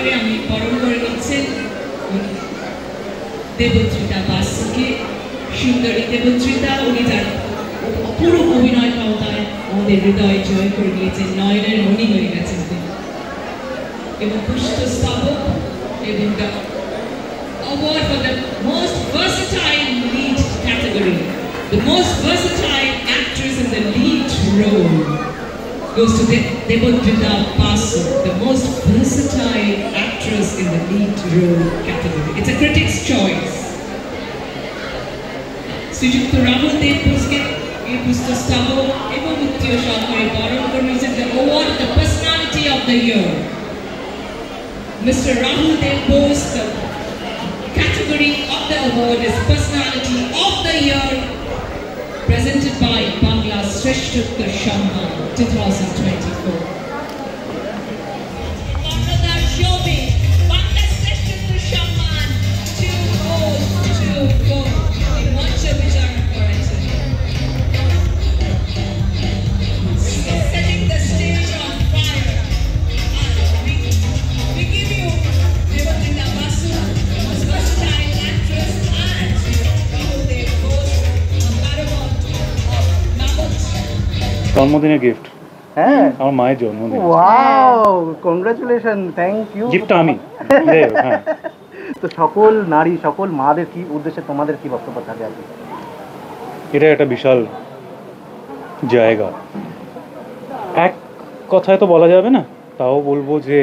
সহকারে আমি বরণ করে নিচ্ছেন দেবত্রিতা বাসুকে, সুন্দরী দেবত্রিতা। উনি তার অপূর্ব অভিনয় ক্ষমতায় আমাদের হৃদয় জয় করে নিয়েছেন, নয়নের মণি হয়ে গেছেন তিনি। এবং পুষ্পস্তবক এবং award for the most versatile lead category, the most versatile actress in the lead role goes to Debodrita Basu, the most versatile actress in the lead role category. It's a critic's choice. Sujukta Rahul Dev Puske, Pushpasthabok এবং উত্তীয় সহকারে বরণ করে নিয়েছেন the award, the personality of the year. Mr. Rahul Dev Bose, the category of the award is Personality of the Year, presented by Bangla Shreshthotva Samman 2024. Bangladesh Shobi, Bangla Shreshthotva Samman 2024. In Mancha Vicharan করেছেন। Setting the stage on fire. We give you Debodrita Basu, most versatile actress, and Rahul Dev Bose, a paramount of Mammoth. জন্মদিনের gift. হ্যাঁ, আমার মায়ের জন্মদিন। Wow, congratulation, thank you. গিফটটা আমি। হ্যাঁ। তো সকল নারী, সকল মাদের কি উদ্দেশ্যে তোমাদের কি বক্তব্য থাকে আজকে? এটা একটা বিশাল জায়গা, এক কথায় তো বলা যাবে না, তাও বলবো যে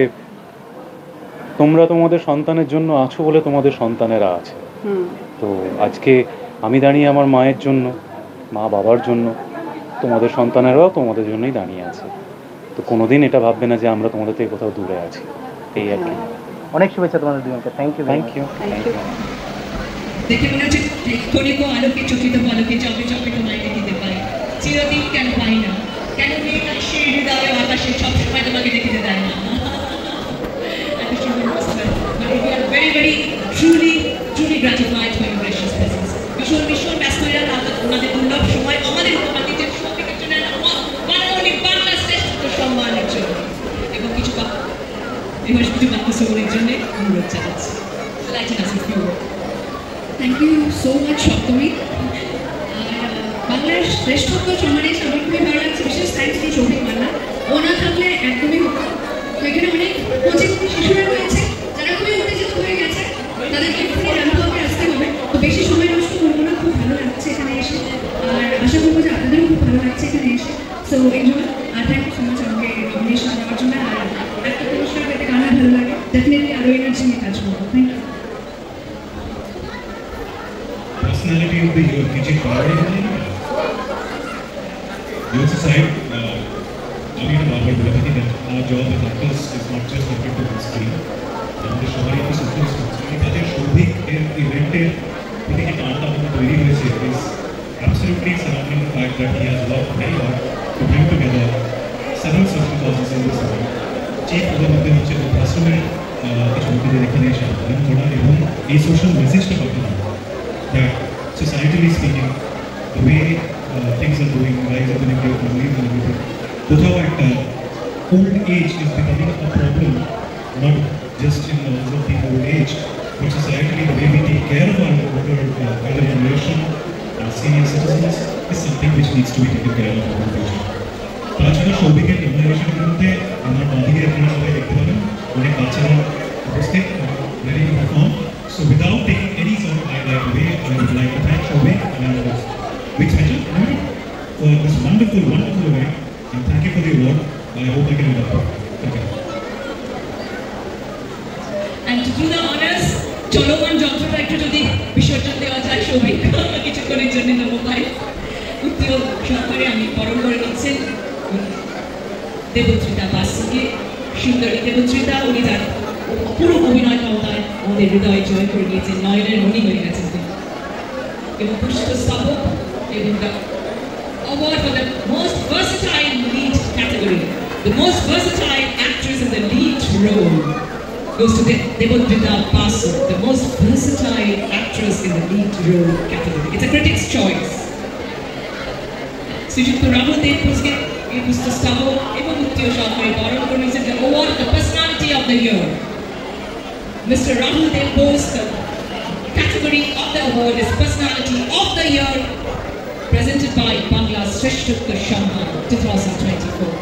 তোমরা তোমাদের সন্তানের জন্য আছো বলে তোমাদের সন্তানেরা আছে। তো আজকে আমি দাঁড়িয়ে আমার মায়ের জন্য, মা বাবার জন্য, তোমাদের সন্তানেরাও তোমাদের জন্যই দাঁড়িয়ে আছে। তো কোনোদিন এটা ভাববে না যে আমরা তোমাদের থেকে কোথাও দূরে আছি, এই আর কি। অনেক শুভেচ্ছা তোমাদের দুজনকে, থ্যাংক ইউ। Thank you. দেখে মনে হচ্ছে ক্ষণিক আলোকে চকিত পলকে চপে চপে তোমায় দেখিতে পাই, চিরদিন কেন পাই না, কেন মেয়ে সে হৃদয়ে আকাশে সবসময় তোমাকে দেখিতে দেয় না। We are very, very truly gratified for your precious presence. ভীষণ ব্যস্ত হয়ে ওনাদের দুর্লভ সময় আমাদের উপহার দিতে সঙ্গীতের জন্য বাংলা শ্রেষ্ঠ সম্মানের জন্য এবং কিছু বাক্য শ্রবণের জন্য অনুরোধ জানাচ্ছি। থ্যাংক ইউ সো মাচ সপ্তমী। বাংলার শ্রেষ্ঠত্ব সম্মানে আমার খুবই ভালো লাগছে, বিশেষ থ্যাংকস টু সৌভিক মান্না। ও না থাকলে একদমই হতো। তো এখানে অনেক কচি শিশুরা রয়েছে যারা খুবই উত্তেজিত হয়ে গেছে, তাদেরকে একটুখানি রান্নাভাবে আসতে হবে। তো বেশি সময় নষ্ট করবো না, খুব ভালো লাগছে এখানে এসে, আর আশা করবো যে আপনাদেরও খুব ভালো লাগছে এখানে এসে। সো এনজয়, আর থ্যাংক ইউ সো মাচ আমাকে নমিনেশন দেওয়ার জন্য। আর একটা পুরস্কার পেতে কার ভালো লাগে, ডেফিনেটলি আরও এনার্জি নিয়ে কাজ করবো। Thank you. Personality of the year, किसी पार्टी में नहीं है। Jokes aside, আমি এটা বারবার বলে থাকি that our job as actors is not just limited to the screen. আমাদের সবারই একটু social responsibility। তাদের সৌভিক এর ইভেন্টের প্রতিটি টানটা আমাদের তৈরি হয়েছে is absolutely surrounding the fact that he has worked very hard to bring together several social causes in this event. যে ওদের মধ্যে হচ্ছে আশ্রমের কিছু লোকেদের এখানে এসে আন্দোলন করা এবং এই সোশ্যাল মেসেজটা পাঠানো that societally speaking, the way things are going, rise of the nuclear families and everything, কোথাও একটা old age is becoming a problem, not just in the of people old age, but societally the way we take care of our older elder generation, senior citizens, is something which needs to be taken care of in the future. তাছাড়া সৌভিকের নমিনেশনের মধ্যে আমার বাঁদিকে আপনারা সবাই দেখতে পাবেন অনেক বাচ্চারা উপস্থিত, ready to perform. So without taking any sort of highlight away, I would like to thank Shobi and Vic Mitchell for this wonderful event, and thank you for the award. I hope I can do that. Thank you. And to do the honors, চলমান যন্ত্রটা একটু যদি বিসর্জন দেওয়া যায় সৌভিক কিছুক্ষণের জন্য নেবো ভাই। উত্তীয় সহকারে আমি বরণ করে নিচ্ছেন দেবত্রিতা বাসুকে, সুন্দরী দেবত্রিতা। উনি তার অপূর্ব অভিনয় ক্ষমতায় আমাদের হৃদয় জয় করে নিয়েছেন, নয়নের মণি হয়ে গেছেন তিনি। এবং পুষ্পস্তবক এবং award for the most versatile lead category, the most versatile actress in the lead role goes to Debodrita Basu, the most versatile actress in the lead role category. It's a critic's choice. Sujukta Rahul Dev Puske, Pushpasthabok এবং উত্তীয় সহকারে বরণ করে নিয়েছেন the award, the personality of the year, Mr. Rahul Dev Bose. The category of the award is Personality of the Year, presented by Bangla's Shreshthukka Shamman 2024.